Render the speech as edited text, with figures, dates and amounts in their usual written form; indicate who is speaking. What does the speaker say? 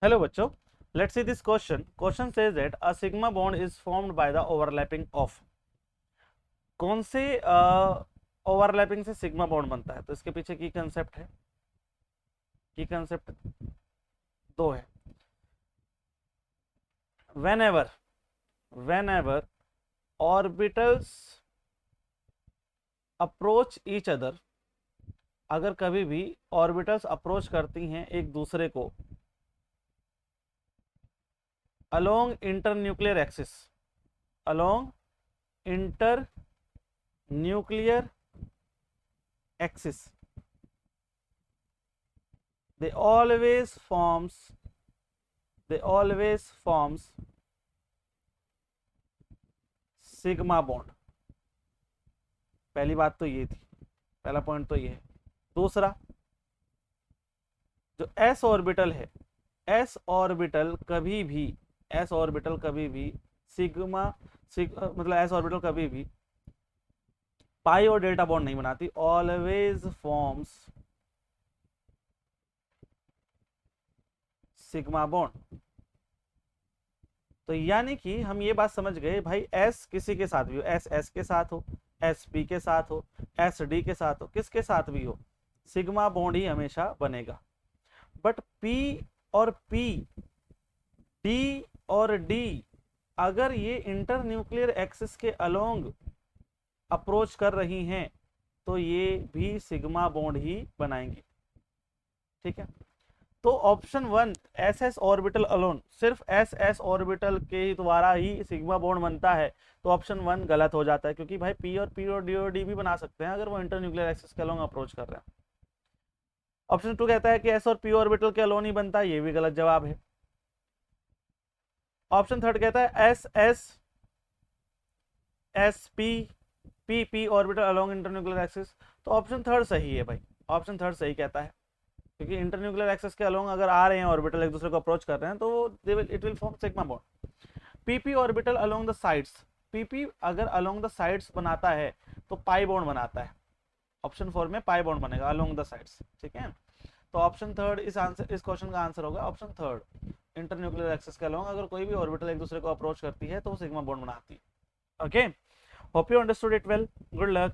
Speaker 1: Hello बच्चों, let's see this question. Question says that a sigma bond is formed by the overlapping of. कौन से overlapping से sigma bond बनता है? तो इसके पीछे की कंसेप्ट है, की कंसेप्ट दो है. whenever whenever orbitals approach each other, अगर कभी भी ऑर्बिटल्स अप्रोच करती हैं एक दूसरे को along internuclear axis, along internuclear axis, they always forms sigma bond. पहली बात तो ये थी, पहला पॉइंट तो ये है. दूसरा, जो एस ऑर्बिटल है, एस ऑर्बिटल कभी भी सिग्मा मतलब एस ऑर्बिटल कभी भी पाई और डेल्टा बॉन्ड नहीं बनाती. Always forms sigma bond. तो यानी कि हम ये बात समझ गए भाई, एस किसी के साथ भी हो, एस एस के साथ हो, एस पी के साथ हो, एस डी के साथ हो, किसके साथ भी हो, सिग्मा बॉन्ड ही हमेशा बनेगा. बट पी और पी, डी और डी, अगर ये इंटर न्यूक्लियर एक्सिस के अलोंग अप्रोच कर रही हैं तो ये भी सिग्मा बॉन्ड ही बनाएंगे. ठीक है. तो option one S S orbital alone, सिर्फ एस एस ऑर्बिटल के द्वारा ही सिग्मा बॉन्ड बनता है, तो ऑप्शन वन गलत हो जाता है, क्योंकि भाई पी और डी भी बना सकते हैं अगर वो इंटर न्यूक्लियर एक्सिस के अलोंग अप्रोच कर रहे हैं. ऑप्शन टू कहता है कि एस और पी ऑर्बिटल के अलोन ही बनता है, ये भी गलत जवाब है. ऑप्शन थर्ड कहता है S S S P P P orbital along internuclear axis, तो ऑप्शन थर्ड सही है भाई, ऑप्शन थर्ड सही कहता है, क्योंकि इंटरन्यूक्लियर एक्सिस के अलोंग अगर आ रहे हैं ऑर्बिटल एक दूसरे को अप्रोच कर रहे हैं तो it will form sigma bond. PP orbital along the sides, PP अगर अलोंग द साइड्स बनाता है तो पाई बॉन्ड बनाता है. ऑप्शन फोर में पाई बॉन्ड बनेगा अलोंग द साइड्स. ठीक है. तो ऑप्शन थर्ड इस क्वेश्चन का आंसर होगा ऑप्शन थर्ड. इंटरन्यूक्लियर एक्सिस के अलोंग अगर कोई भी ऑर्बिटल एक दूसरे को अप्रोच करती है तो वो सिग्मा बॉन्ड बनाती है. Okay, hope you understood it well. Good luck.